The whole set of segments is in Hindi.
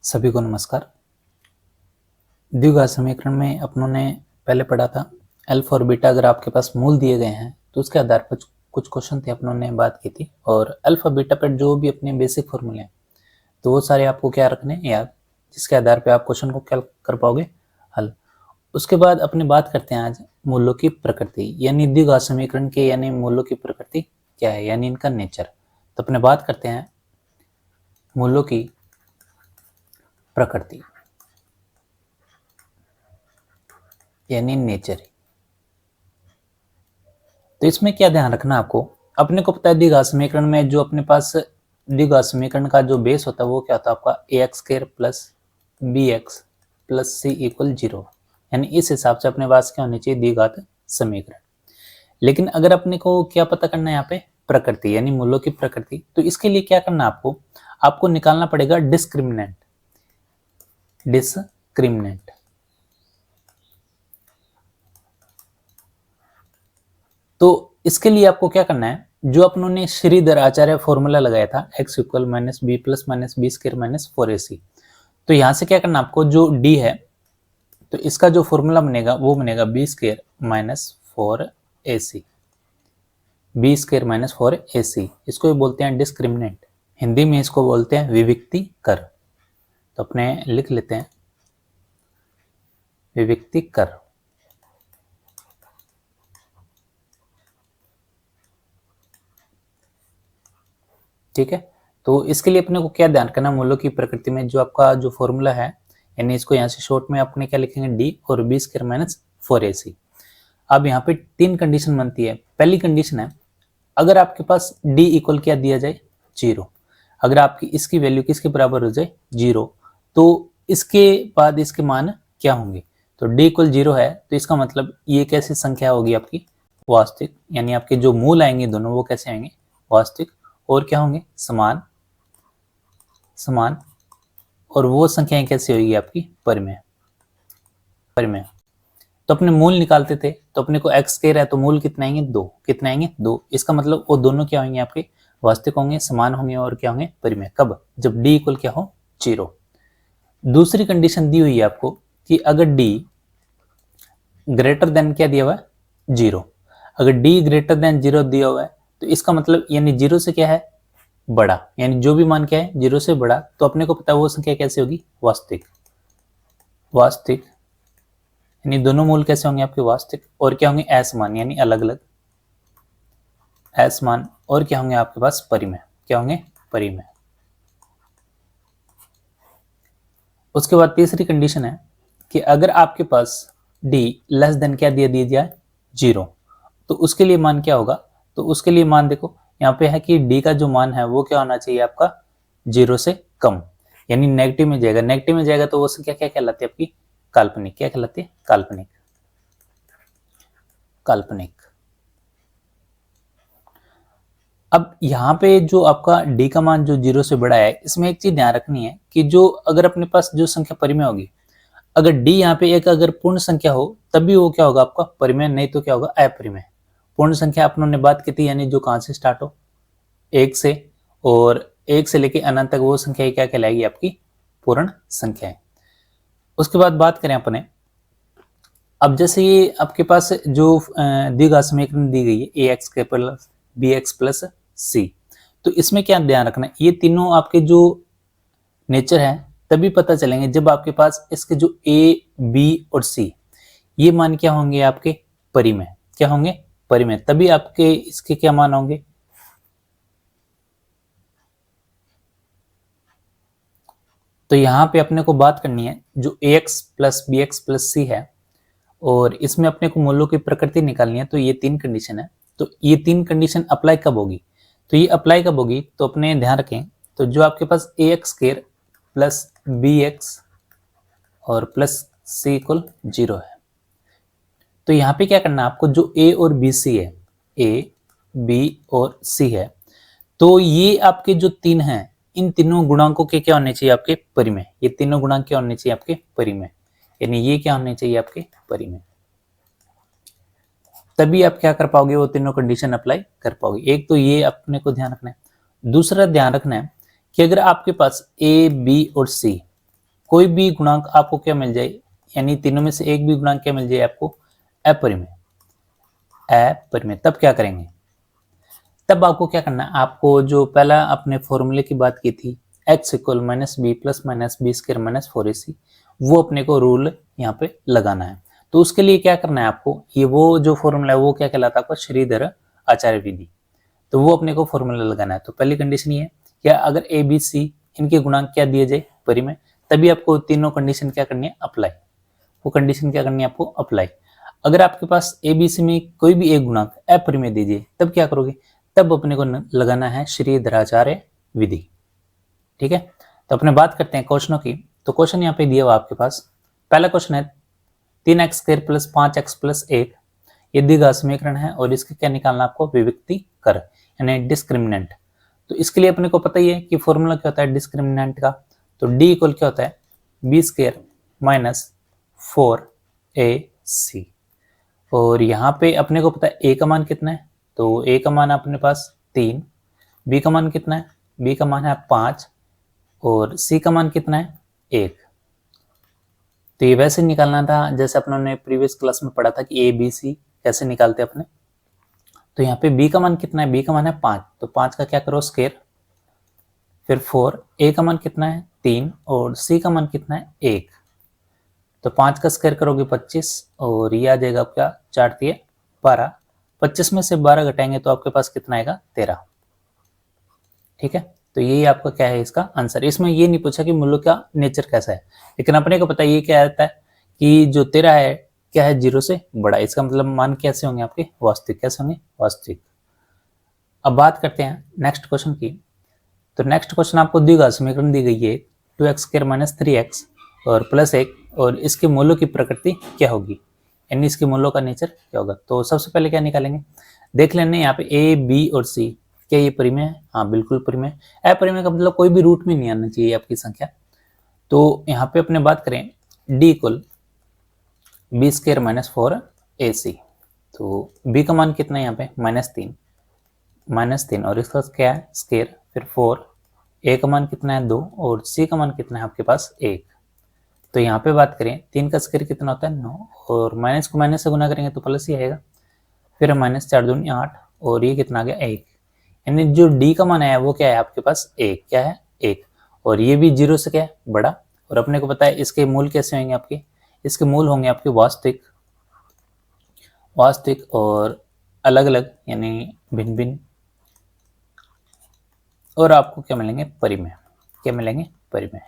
सभी को नमस्कार। द्विघात समीकरण में अपनों ने पहले पढ़ा था अल्फा और बीटा अगर आपके पास मूल दिए गए हैं तो उसके आधार पर कुछ क्वेश्चन थे अपनों ने बात की थी, और अल्फा बीटा पर जो भी अपने बेसिक फॉर्मूले हैं तो वो सारे आपको क्या रखने हैं याद, जिसके आधार पर आप क्वेश्चन को क्या कर पाओगे, हल। उसके बाद अपनी बात करते हैं आज मूलों की प्रकृति, यानी द्विघात समीकरण के यानी मूलों की प्रकृति क्या है, यानी इनका नेचर। तो अपने बात करते हैं मूलों की प्रकृति यानी नेचर। तो इसमें क्या ध्यान रखना आपको, अपने को पता है द्विघात समीकरण में जो अपने पास द्विघात समीकरण का जो बेस होता है वो क्या होता है आपका a² plus bx plus c equal 0, यानी इस हिसाब से अपने पास क्या होनी चाहिए द्विघात समीकरण। लेकिन अगर अपने को क्या पता करना है यहाँ पे प्रकृति यानी मूलों की प्रकृति, तो इसके लिए क्या करना आपको निकालना पड़ेगा डिस्क्रिमिनेंट। तो इसके लिए आपको क्या करना है, जो अपनों ने श्रीधर आचार्य फॉर्मूला लगाया था x equal minus B plus minus B square minus 4ac, तो यहां से क्या करना आपको, जो d है तो इसका जो फॉर्मूला बनेगा वो बनेगा B square minus 4ac, B square minus 4ac। इसको भी बोलते हैं डिस्क्रिमिनेंट, हिंदी में इसको बोलते हैं विविक्ति कर। तो अपने लिख लेते हैं विविक्ति कर। ठीक है, तो इसके लिए अपने को क्या ध्यान करना, मूलों की प्रकृति में जो आपका जो फॉर्मूला है, यानी इसको यहाँ से शॉर्ट में अपने क्या लिखेंगे d और बी स्क्वायर माइनस 4ac। अब यहाँ पे तीन कंडीशन बनती है। पहली कंडीशन है अगर आपके पास d इक्वल क्या दिया जाए 0, अगर आपकी इसकी वैल्यू किसके बराबर हो जाए 0, तो इसके बाद इसके मान क्या होंगे। तो d इक्वल 0 है तो इसका मतलब ये कैसी संख्या होगी आपकी वास्तविक, यानी आपके जो मूल आएंगे दोनों वो कैसे आएंगे वास्तविक, और क्या होंगे समान, और वो संख्याएं कैसे होगी आपकी परिमेय। तो अपने मूल निकालते थे तो अपने को x स्क्वायर है तो मूल कितना आएंगे 2, कितना आएंगे 2, इसका मतलब वो दोनों क्या होंगे आपके वास्तविक होंगे, समान होंगे और क्या होंगे परिमेय। कब, जब d इक्वल क्या हो 0। दूसरी कंडीशन दी हुई है आपको कि अगर d ग्रेटर देन क्या दिया हुआ है 0, अगर d ग्रेटर देन 0 दिया हुआ है तो इसका मतलब यानी 0 से क्या है बड़ा, यानी जो भी मान क्या है 0 से बड़ा, तो अपने को पता है वो संख्या कैसे होगी वास्तविक, यानी दोनों मूल कैसे होंगे आपके वास्तविक, और क्या होंगे असमान यानी अलग अलग असमान, और क्या होंगे आपके पास परिमेय, क्या होंगे परिमेय। उसके बाद तीसरी कंडीशन है कि अगर आपके पास d लेस देन क्या दिया जाए 0, तो उसके लिए मान क्या होगा, तो उसके लिए मान देखो यहाँ पे है कि d का जो मान है वो क्या होना चाहिए आपका 0 से कम, यानी नेगेटिव में जाएगा, नेगेटिव में जाएगा तो वो संख्या क्या कहलाती है आपकी काल्पनिक, क्या कहलाती है काल्पनिक। अब यहाँ पे जो आपका d का मान जो 0 से बड़ा है, इसमें एक चीज ध्यान रखनी है कि जो अगर अपने पास जो संख्या परिमेय होगी, अगर d यहाँ पे एक अगर पूर्ण संख्या हो तभी वो क्या होगा आपका परिमेय, नहीं तो क्या होगा अपरिमेय। पूर्ण संख्या अपनों ने बात की थी, यानी जो कहां से स्टार्ट हो 1 से, और 1 से लेके अनंत तक वो संख्या क्या कहलाएगी आपकी पूर्ण संख्या है। उसके बाद बात करें अपने, अब जैसे ये आपके पास जो द्विघात समीकरण दी गई है ax के प्लस bx प्लस c, तो इसमें क्या ध्यान रखना है, ये तीनों आपके जो नेचर है तभी पता चलेंगे जब आपके पास इसके जो a b और c ये मान क्या होंगे आपके परिमेय, क्या होंगे परिमेय, तभी आपके इसके क्या मान होंगे। तो यहाँ पे अपने को बात करनी है जो ax plus bx plus c है, और इसमें अपने को मूलों की प्रकृति निकालनी है, तो ये तीन कंडीशन है। तो ये तीन कंडीशन अप्लाई कब होगी, तो ये अप्लाई कब होगी, तो अपने ध्यान रखें, तो जो आपके पास ax स्क्वायर प्लस bx और प्लस c इक्वल 0 है, तो यहाँ पे क्या करना है आपको, जो a और b c है, a b और c है, तो ये आपके जो तीन हैं इन तीनों गुणांकों के क्या होने चाहिए आपके परिमेय, ये तीनों गुणांक क्या होने चाहिए आपके परिमेय, यानी ये क्या होने चाहिए आपके परिमेय, तभी आप क्या कर पाओगे वो तीनों कंडीशन अप्लाई कर पाओगे। एक तो ये अपने को ध्यान रखना है, दूसरा ध्यान रखना है कि अगर आपके पास a b और c कोई भी गुणांक आपको क्या मिल जाए, यानी तीनों में से एक भी गुणांक क्या मिल जाए आपको, अपरिमेय, अपरिमेय, तब क्या करेंगे, तब आपको क्या करना है, आपको जो पहला अपने फॉर्मूले की बात की थी x equal minus B plus minus B square minus 4ac, वो अपने को रूल यहाँ पे लगाना है। तो उसके लिए क्या करना है आपको, ये वो जो फॉर्मूला है वो क्या कहलाता है आपका, श्रीधर आचार्य विधि। तो वो अपने को फॉर्मूला लगाना है। तो पहली कंडीशन ये है कि अगर ए बी सी इनके गुणांक क्या दिए जाए परिमेय, तभी आपको तीनों कंडीशन क्या करनी है, अप्लाई, वो कंडीशन क्या करनी है आपको, अप्लाई। अगर आपके पास ए बी सी में कोई भी एक गुणांक अपरिमेय दीजिए, तब क्या करोगे, तब अपने को लगाना है श्रीधराचार्य विधि। ठीक है, तो अपने बात करते हैं क्वेश्चनों की। तो क्वेश्चन यहाँ पे दिया हुआ आपके पास, पहला क्वेश्चन है 3x² प्लस 5x प्लस 1 ये द्विघात समीकरण है और इसके क्या निकालना आपको, विभक्ति कर, यानी डिस्क्रिमिनेंट। तो इसके लिए अपने को पता ही है कि फॉर्मूला क्या होता है डिस्क्रिमिनेंट का, तो डी इक्वल क्या होता है, बी स्क्वायर माइनस 4ac। और यहाँ पे अपने को पता है ए का मान कितना है, तो ए का मान अपने पास 3, बी का मान कितना है, बी का मान है 5 और सी का मान कितना है, 1। तो ये वैसे निकालना था जैसे अपने प्रीवियस क्लास में पढ़ा था कि ए बी सी कैसे निकालते अपने। तो यहाँ पे b का मान कितना है, b का मान है 5, तो 5 का क्या करो स्क्वायर, फिर 4, a का मान कितना है 3 और c का मान कितना है 1। तो 5 का स्क्वायर करोगे 25 और ये आ जाएगा आपका 4 3 12, 25 में से 12 घटाएंगे तो आपके पास कितना आएगा 13। ठीक है, तो यही आपका क्या है इसका आंसर। इसमें ये नहीं पूछा कि मूल्य का नेचर कैसा है, लेकिन अपने को पता है ये क्या आता है कि जो 13 है क्या है, 0 से बड़ा, इसका मतलब मान कैसे होंगे आपके, वास्तविक, कैसे होंगे, वास्तविक। अब बात करते हैं नेक्स्ट क्वेश्चन की। तो नेक्स्ट क्वेश्चन आपको द्विघात समीकरण दी गई है 2x² माइनस 3x और प्लस 1 और इसके मूल्यों की प्रकृति क्या होगी, यानी इसके मूल्यों का नेचर क्या होगा। तो सबसे पहले क्या निकालेंगे, देख लेने यहाँ पे a b और c क्या ये परिमेय है, हाँ बिल्कुल परिमेय। अपरिमेय का मतलब कोई भी रूट में नहीं आना चाहिए आपकी संख्या। तो यहाँ पे अपने बात करें d equal B square minus 4ac, तो b का मान कितना है यहाँ पे -3 और इसका क्या है स्क्वायर, फिर 4, a का मान कितना है 2 और c का मान कितना है आपके पास 1। तो यहाँ पे बात करें 3 का स्क्वायर कितना होता है 9 और माइनस को माइनस से गुना करेंगे तो प्लस ही आएगा, फिर -4 दूनी 8 और ये कितना आ गया 1, यानी जो d का मान है वो क्या है आपके पास 1, क्या है 1, और ये भी 0 से क्या है बड़ा। और अपने को पता है इसके मूल कैसे होंगे आपके, इसके मूल होंगे आपके वास्तविक और अलग अलग यानी भिन्न भिन्न, और आपको क्या मिलेंगे परिमेय, क्या मिलेंगे परिमेय।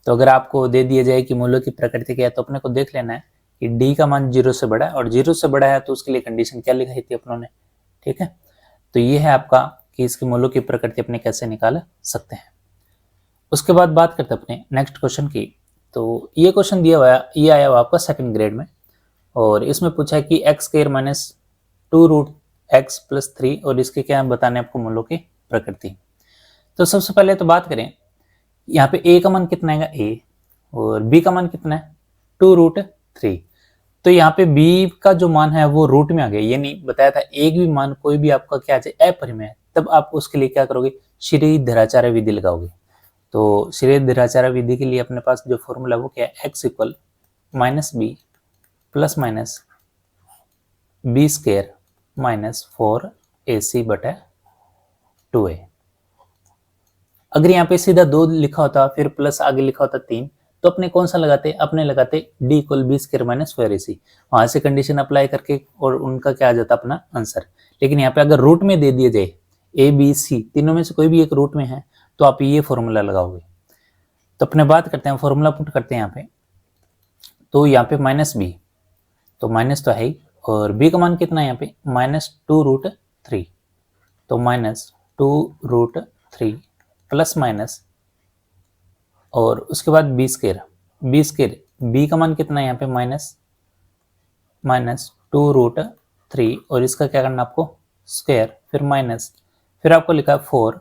तो अगर आपको दे दिया जाए कि मूल्यों की प्रकृति क्या है, तो अपने को देख लेना है कि d का मान 0 से बड़ा है और 0 से बड़ा है तो उसके लिए कंडीशन क्या लिखाई थी अपनों ने। ठीक है, तो ये है आपका कि इसके मूल्यों की प्रकृति अपने कैसे निकाल सकते हैं। उसके बाद बात करते हैं अपने नेक्स्ट क्वेश्चन की। तो ये क्वेश्चन दिया हुआ है, ये आया हुआ आपका सेकंड ग्रेड में और इसमें पूछा है कि x² minus 2 root x plus 3 और इसके क्या बताने आपको मूल्यों की प्रकृति। तो सबसे पहले तो बात करें यहाँ पे a का मान कितना आएगा a और b का मान कितना है 2 रूट 3। तो यहाँ पे b का जो मान है वो रूट में आ गया, ये नहीं बताया था एक भी मान कोई भी आपका क्या आ जाए अपरिमेय है, तब आप उसके लिए क्या करोगे, श्रीधराचार्य विधि लगाओगे। तो श्रीधराचार्य विधि के लिए अपने पास जो फॉर्मूला वो क्या है, x equal minus B plus minus B square minus 4ac बटा 2a। अगर यहाँ पे सीधा 2 लिखा होता फिर प्लस आगे लिखा होता 3, तो अपने कौन सा लगाते, अपने लगाते d equal B square minus 4ac, वहां से कंडीशन अप्लाई करके और उनका क्या आ जाता अपना आंसर। लेकिन यहाँ पे अगर रूट में दे दिए जाए a b c तीनों में से कोई भी एक रूट में है तो आप ये फॉर्मूला लगाओगे। तो अपने बात करते हैं, फॉर्मूला पुट करते हैं यहाँ पे। तो यहाँ पे माइनस बी, तो माइनस तो है ही, और b का मान कितना है यहाँ पे -2 रूट 3, तो -2 रूट 3 प्लस माइनस और उसके बाद बी स्क्वायर, बी का मान कितना है यहाँ पे -2 रूट 3 और इसका क्या करना आपको स्क्वायर, फिर माइनस, फिर आपको लिखा है 4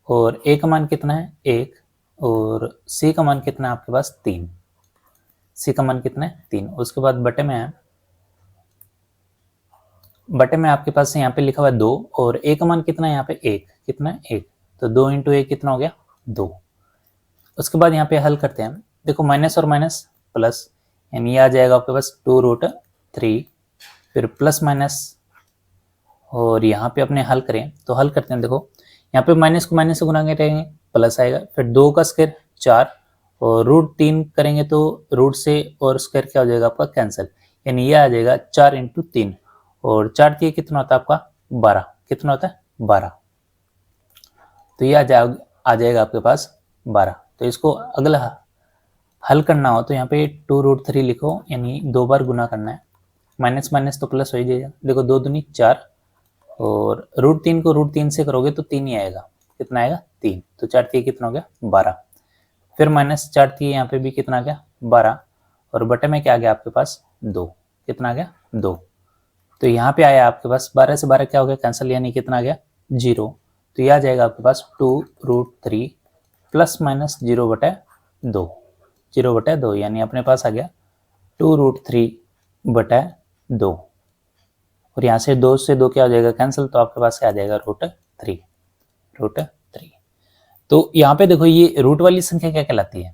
और a का मान कितना है 1 और c का मान कितना है आपके पास 3, c का मान कितना है 3। उसके बाद बटे में है, बटे में आपके पास यहाँ पे लिखा हुआ है 2 और a का मान कितना है यहाँ पे 1, कितना है 1, तो 2 इंटू 1 कितना हो गया 2। उसके बाद यहाँ पे हल करते हैं, देखो माइनस और माइनस प्लस, यानी ये आ जाएगा आपके पास 2√3, फिर प्लस माइनस, और यहाँ पे अपने हल करें तो हल करते हैं, देखो यहाँ पे माइनस को माइनस से गुना करेंगे प्लस आएगा, फिर 2 का स्क्वायर 4, और √3 करेंगे तो रूट से और स्क्वायर क्या हो जाएगा आपका कैंसिल, यानी ये आ जाएगा 4 × 3, और 4 3 कितना होता है आपका 12, कितना होता है 12, तो ये आ जाएगा आपके पास 12। तो इसको अगला हल करना हो तो यहाँ पे 2√3 लिखो, यानी 2 बार गुना करना है, माइनस माइनस तो प्लस हो ही जाएगा, देखो 2 दूनी 4, और √3 को √3 से करोगे तो 3 ही आएगा, कितना आएगा 3, तो 4 3 कितना हो गया 12, फिर माइनस 4 3 यहाँ पे भी कितना आ गया 12, और बटे में क्या आ गया आपके पास 2, कितना आ गया 2, तो यहाँ पे आया आपके पास 12 से 12 क्या हो गया कैंसिल, यानी कितना आ गया 0, तो यह आ जाएगा आपके पास 2√3 प्लस माइनस 0/2, 0/2, यानी अपने पास आ गया 2√3/2, और यहाँ से 2 से 2 क्या हो जाएगा कैंसिल, तो आपके पास क्या आ जाएगा √3। तो यहाँ पे देखो ये रूट वाली संख्या क्या कहलाती है,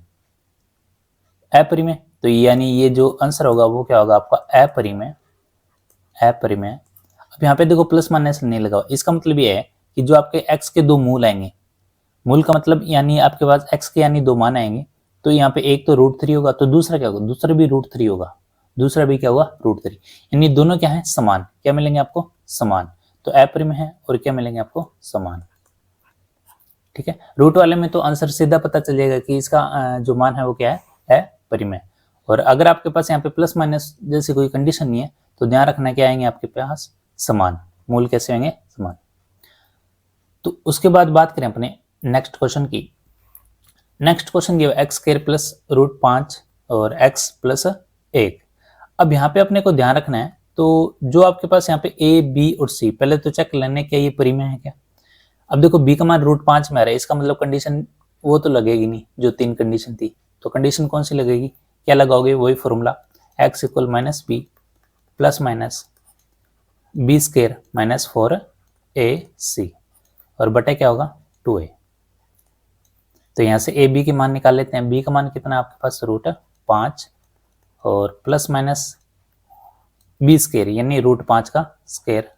अपरिमेय, तो यानी ये जो आंसर होगा वो क्या होगा आपका अपरिमेय। अब यहाँ पे देखो प्लस माइनस नहीं लगा, इसका मतलब ये है कि जो आपके x के दो मूल आएंगे, मूल का मतलब यानी आपके पास x के यानी 2 मान आएंगे, तो यहाँ पे एक तो √3 होगा, तो दूसरा क्या होगा, दूसरा भी √3 होगा, दूसरा भी क्या होगा √3, यानी दोनों क्या है समान, क्या मिलेंगे आपको समान, तो अपरिमेय है और क्या मिलेंगे आपको समान। ठीक है, रूट वाले में तो आंसर सीधा पता चल जाएगा कि इसका जो मान है वो क्या है अपरिमेय, और अगर आपके पास यहाँ पे प्लस माइनस जैसी कोई कंडीशन नहीं है तो ध्यान रखना क्या आएंगे आपके पास समान, मूल कैसे होंगे समान। तो उसके बाद बात करें अपने नेक्स्ट क्वेश्चन की। नेक्स्ट क्वेश्चन ये x² प्लस √5 और x प्लस 1। अब यहाँ पे अपने को ध्यान रखना है, तो जो आपके पास यहाँ पे a b और c, पहले तो चेक लेने क्या ये परिमेय है क्या। अब देखो b का मान √5 में आ रहा है, इसका मतलब कंडीशन वो तो लगेगी नहीं जो 3 कंडीशन थी, तो कंडीशन कौन सी लगेगी, क्या लगाओगे वही formula x = -b plus minus b² - 4ac, और बटे क्या होगा 2a। तो यहाँ से a b के मान निकाल लेते हैं, b का मान कितना है आपके पास √5 और प्लस माइनस b² यानी √5 का स्क्वायर,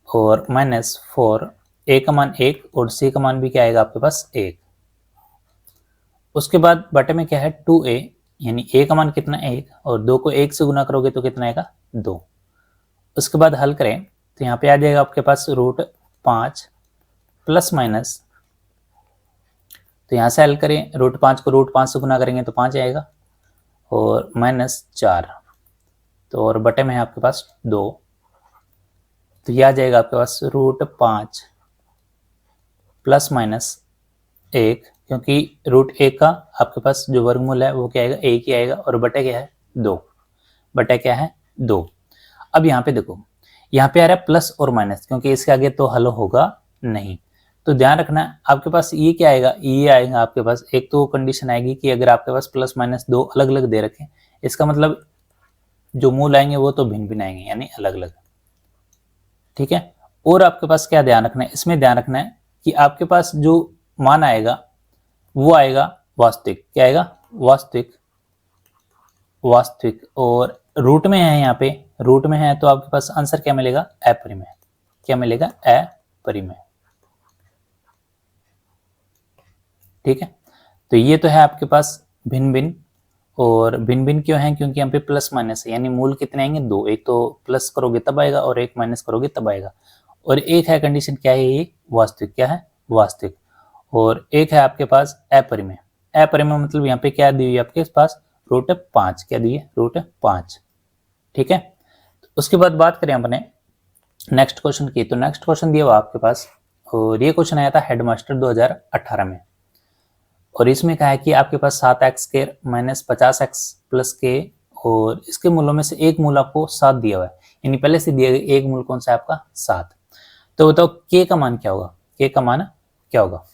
और -4, a का मान 1 और c का मान भी क्या आएगा आपके पास 1। उसके बाद बटे में क्या है 2a, यानी a का मान कितना 1 और 2 को 1 से गुना करोगे तो कितना आएगा 2। उसके बाद हल करें तो यहाँ पे आ जाएगा आपके पास √5 प्लस माइनस, तो यहाँ से हल करें √5 को √5 से गुना करेंगे तो 5 आएगा, और -4, तो और बटे में है आपके पास 2, तो यह आ जाएगा आपके पास √5 प्लस माइनस 1, क्योंकि √1 का आपके पास जो वर्गमूल है वो क्या आएगा 1 ही आएगा, और बटे क्या है 2, बटे क्या है 2। अब यहाँ पे देखो यहाँ पे आ रहा है प्लस और माइनस, क्योंकि इसके आगे तो हल होगा नहीं, तो ध्यान रखना आपके पास ये क्या आएगा, ये आएगा आपके पास, एक तो कंडीशन आएगी कि अगर आपके पास प्लस माइनस 2 अलग अलग दे रखे, इसका मतलब जो मूल आएंगे वो तो भिन्न भिन्न आएंगे यानी अलग अलग। ठीक है, और आपके पास क्या ध्यान रखना है, इसमें ध्यान रखना है कि आपके पास जो मान आएगा वो आएगा वास्तविक, क्या आएगा वास्तविक, और रूट में है, यहाँ पे रूट में है तो आपके पास आंसर क्या मिलेगा अपरिमेय, क्या मिलेगा अपरिमेय। ठीक है, तो ये तो है आपके पास भिन्न भिन्न, और भिन्न भिन्न क्यों है, क्योंकि यहाँ पे प्लस माइनस है, यानी मूल कितने आएंगे 2, एक तो प्लस करोगे तब आएगा और एक माइनस करोगे तब आएगा, और एक है कंडीशन क्या है ये वास्तविक, क्या है वास्तविक, और एक है आपके पास अपरिमेय। अपरिमेय मतलब यहाँ पे क्या दी हुई है आपके पास √5, क्या दी है √5। ठीक है, तो उसके बाद बात करें अपने नेक्स्ट क्वेश्चन की, तो नेक्स्ट क्वेश्चन दिया हुआ आपके पास, और ये क्वेश्चन आया था हेडमास्टर 2018 में, और इसमें कहा है कि आपके पास 7x² - 50x + k, और इसके मूलों में से एक मूल आपको 7 दिया हुआ है, यानी पहले से दिया गया एक मूल कौन सा है आपका 7। तो बताओ k का मान क्या होगा, k का मान क्या होगा।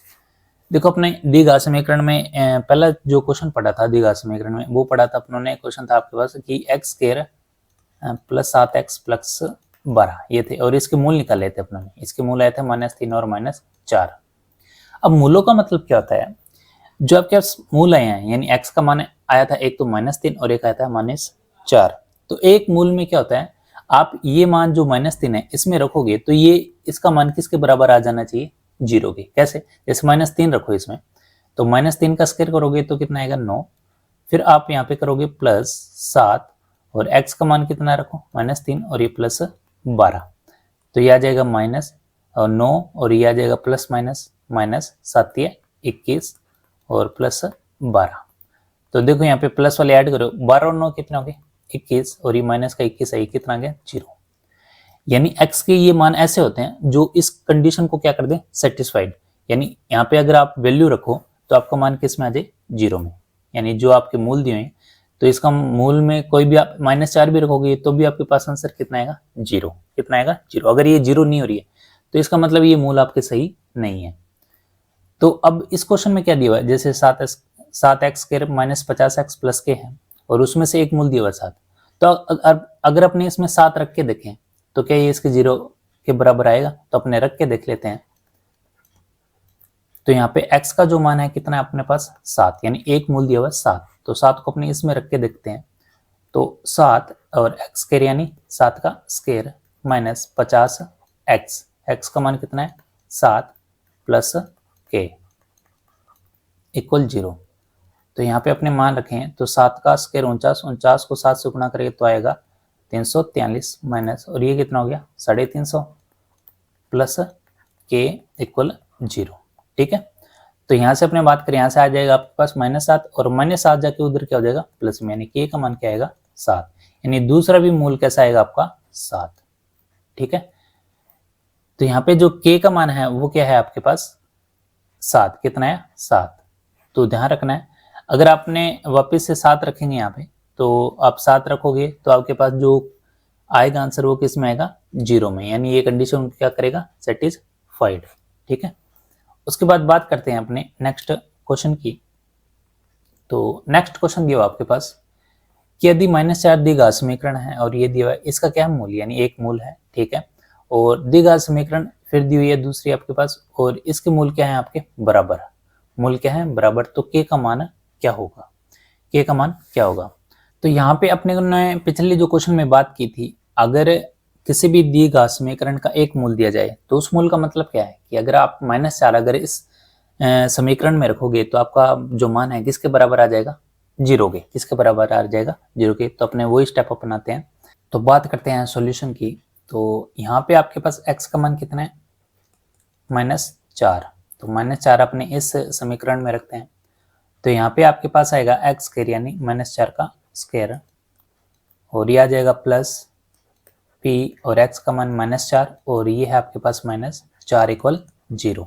देखो अपने द्विघात समीकरण में पहला जो क्वेश्चन पढ़ा था द्विघात समीकरण में वो पढ़ा था अपनों ने, क्वेश्चन था आपके पास कि x² + 7x + 12 ये थे, और इसके मूल निकाल लेते अपनों ने, इसके मूल आए थे -3 और -4। अब मूलों का मतलब क्या होता है, जो आपके पास मूल आए हैं, यानी x का मान आया था एक तो -3 और एक आया था -4। तो एक मूल में क्या होता है, आप ये मान जो -3 है इसमें रखोगे तो ये इसका मान किसके बराबर आ जाना चाहिए, 0 के। कैसे, जैसे -3 रखो इसमें, तो -3 का स्क्वायर करोगे तो कितना आएगा 9, फिर आप यहाँ पे करोगे +7 और x का मान कितना रखो -3 और ये +12, तो ये आ जाएगा -9 और ये आ जाएगा प्लस माइनस -7 × 21 और +12। तो देखो यहाँ पे प्लस वाले ऐड करो, 12 और 9 कितना हो गए 21 और ये माइनस का 21 है, कितना आ गया 0। यानी x के ये मान ऐसे होते हैं जो इस कंडीशन को क्या कर दें, सेटिस्फाइड। यानी यहाँ पे अगर आप वैल्यू रखो तो आपका मान किस में आ जाए, 0 में। यानी जो आपके मूल दिए हैं तो इसका मूल में कोई भी आप -4 भी रखोगे तो भी आपके पास आंसर कितना आएगा, 0। कितना आएगा, 0। अगर ये 0 नहीं हो रही है तो इसका मतलब ये मूल आपके सही नहीं है। तो अब इस क्वेश्चन में क्या दिया हुआ है, जैसे 7x² -50x + k है और उसमें से एक मूल दिया हुआ है 7। तो अगर अपने इसमें 7 रख के देखें तो क्या ये इसके 0 के बराबर आएगा, तो अपने रख के देख लेते हैं। तो यहाँ पे x का जो मान है कितना है अपने पास 7, यानी एक मूल दिया हुआ है 7। तो 7 को अपने इसमें रख के देखते हैं, तो 7 और x² यानी 7 का स्क्वायर -50x, x का मान कितना है 7 + k = 0। तो यहाँ पे अपने मान रखें तो 7 का स्क्वायर 49, 49 को 7 से गुणा करेंगे तो आएगा 343 माइनस, और ये कितना हो गया 350 प्लस k = 0। ठीक है, तो यहाँ से अपने बात करें, यहाँ से आ जाएगा आपके पास -7 और -7 जाके उधर क्या हो जाएगा प्लस में, यानी k का मान क्या आएगा 7, यानी दूसरा भी मूल कैसा आएगा आपका 7। ठीक है, तो यहाँ पे जो k का मान है वो क्या है आपके पास 7, कितना है 7। तो ध्यान रखना है, अगर आपने वापस से 7 रखेंगे यहाँ पे तो आप 7 रखोगे तो आपके पास जो आएगा आंसर वो किस में आएगा 0 में, यानी ये कंडीशन क्या करेगा सेटिस्फाइड। ठीक है, उसके बाद बात करते हैं अपने नेक्स्ट क्वेश्चन की। तो नेक्स्ट क्वेश्चन दिया आपके पास कि यदि -4 द्विघात समीकरण है और ये दिया है इसका क्या मूल, यानी एक मूल है। ठीक है, और द्विघात समीकरण फिर दी हुई है दूसरी आपके पास, और इसके मूल क्या है आपके बराबर, मूल क्या है बराबर। तो k का मान क्या होगा, k का मान क्या होगा। तो यहाँ पे अपने ने पिछले जो क्वेश्चन में बात की थी, अगर किसी भी द्विघात समीकरण का एक मूल दिया जाए तो उस मूल का मतलब क्या है कि अगर आप -4 अगर इस समीकरण में रखोगे तो आपका जो मान है किसके बराबर आ जाएगा 0 के, किसके बराबर आ जाएगा 0 के। तो अपने वही स्टेप अपनाते हैं। तो बात करते हैं सॉल्यूशन की। तो यहाँ पे आपके पास x का मान कितना है -4, तो -4 अपने इस समीकरण में रखते हैं। तो यहाँ पे आपके पास आएगा x² यानी -4 का स्क्वायर, और ये आ जाएगा प्लस p और x का मान -4 और ये है आपके पास -4 = 0।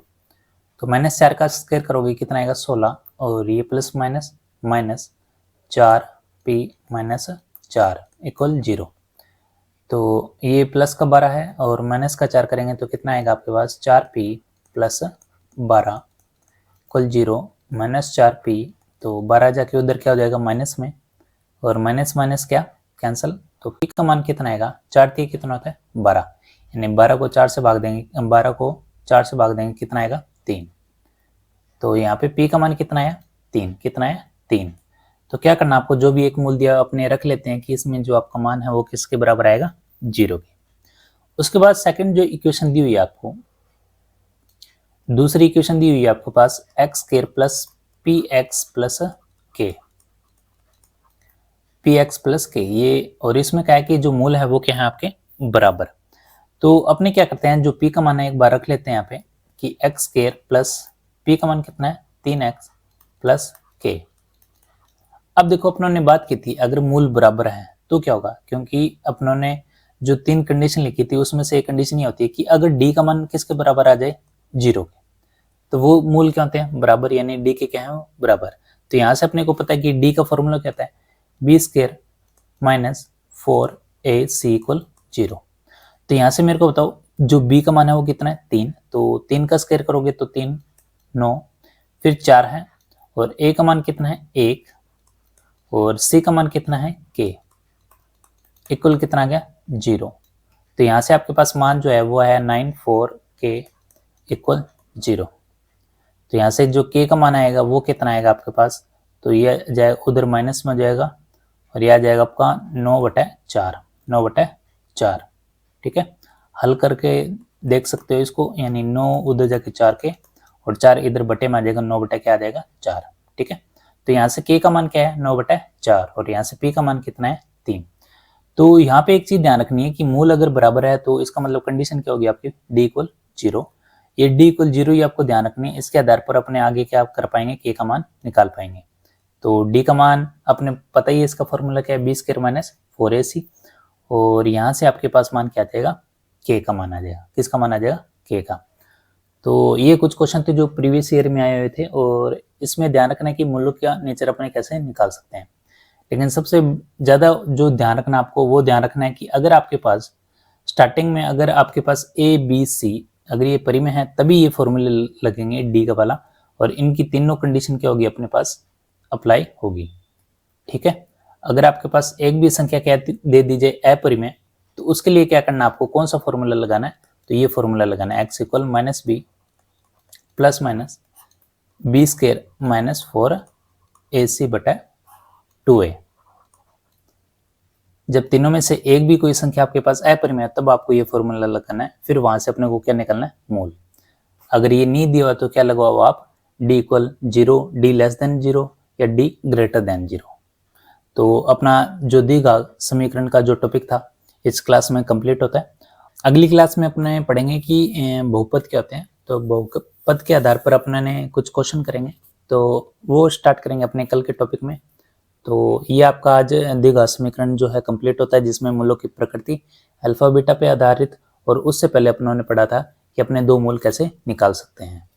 तो -4 का स्क्वायर करोगे कितना आएगा 16, और ये प्लस माइनस -4p - 4 = 0। तो ये प्लस का 12 है और माइनस का 4 करेंगे तो कितना आएगा आपके पास 4p + 12 = 0, -4p। तो 12 जाके उधर क्या हो जाएगा माइनस में, और माइनस माइनस क्या कैंसिल। तो p का मान कितना आएगा 4 3 कितना होता है 12, यानी 12 को 4 से भाग देंगे, 12 को 4 से भाग देंगे कितना आएगा 3। तो यहाँ पे p का मान कितना आया 3, कितना है 3। तो क्या करना आपको, जो भी एक मूल दिया अपने रख लेते हैं कि इसमें जो आपका मान है वो किसके बराबर आएगा 0 के। उसके बाद सेकंड जो इक्वेशन दी हुई है आपको, दूसरी इक्वेशन दी हुई है आपके पास x² + px + k, px + k ये, और इसमें क्या है कि जो मूल है वो क्या है आपके बराबर। तो अपने क्या करते हैं, जो p का मान है एक बार रख लेते हैं यहाँ पे कि x² + p का मान कितना है 3x + k। अब देखो अपनों ने बात की थी अगर मूल बराबर है तो क्या होगा, क्योंकि अपनों ने जो 3 कंडीशन लिखी थी उसमें से एक कंडीशन ये होती है कि अगर d का मान किसके बराबर आ जाए 0 के, तो वो मूल क्या होते हैं बराबर, यानी d के क्या है वो बराबर। तो यहाँ से अपने को पता है कि d का फॉर्मूला क्या होता है b² - 4ac = 0। तो यहाँ से मेरे को बताओ जो b का मान है वो कितना है 3, तो 3 का स्क्वायर करोगे तो 3 9, फिर 4 है, और a का मान कितना है 1, और c का मान कितना है k इक्वल कितना आ गया 0। तो यहाँ से आपके पास मान जो है वो है 94k = 0। तो यहाँ से जो k का मान आएगा वो कितना आएगा आपके पास, तो ये जाएगा उधर माइनस में जाएगा और यह आ जाएगा आपका 9/4। ठीक है, हल करके देख सकते हो इसको, यानी 9 उधर जाके 4 के और 4 इधर बटे में आ जाएगा, 9 बटे क्या आ जाएगा 4। ठीक है, तो यहाँ से k का मान क्या है 9/4 और यहाँ से p का मान कितना है 3। तो यहाँ पे एक चीज ध्यान रखनी है कि मूल अगर बराबर है तो इसका मतलब कंडीशन क्या होगी आपकी, d = 0। ये d = 0 ये आपको ध्यान रखनी है, इसके आधार पर अपने आगे क्या कर पाएंगे, k का मान निकाल पाएंगे। तो d का मान अपने पता ही है, इसका फॉर्मूला क्या है, b² - 4ac और यहाँ से आपके पास मान क्या आ जाएगा, k का मान आ जाएगा। किसका मान आ जाएगा, k का। तो ये कुछ क्वेश्चन थे जो प्रीवियस ईयर में आए हुए थे और इसमें ध्यान रखना है कि मूल्यों का नेचर अपने कैसे निकाल सकते हैं। लेकिन सबसे ज़्यादा जो ध्यान रखना आपको वो ध्यान रखना है कि अगर आपके पास स्टार्टिंग में अगर आपके पास a b c अगर ये परिमेय है तभी ये फॉर्मूले लगेंगे d का वाला, और इनकी तीनों कंडीशन क्या होगी अपने पास अप्लाई होगी। ठीक है, अगर आपके पास एक भी संख्या क्या दे दीजिए अपरिमेय, तो उसके लिए क्या करना है आपको, कौन सा फॉर्मूला लगाना है, तो ये फॉर्मूला लगाना है, x = -b ± b² - 4ac/2a। जब तीनों में से एक भी कोई संख्या आपके पास अपरिमेय है तब आपको ये फॉर्मूला लगाना है, फिर वहां से अपने को क्या निकालना है, मूल। अगर ये नहीं दिया हुआ तो क्या लगाओ आप, d = 0, d <0 या d < 0। तो अपना जो द्विघात समीकरण का जो टॉपिक था इस क्लास में कंप्लीट होता है। अगली क्लास में अपने पढ़ेंगे कि बहुपद क्या होते हैं, तो बहुपद के आधार पर अपने कुछ क्वेश्चन करेंगे, तो वो स्टार्ट करेंगे अपने कल के टॉपिक में। तो ये आपका आज द्विघात समीकरण जो है कंप्लीट होता है, जिसमें मूलों की प्रकृति अल्फा बीटा पे आधारित, और उससे पहले अपनों ने पढ़ा था कि अपने दो मूल कैसे निकाल सकते हैं।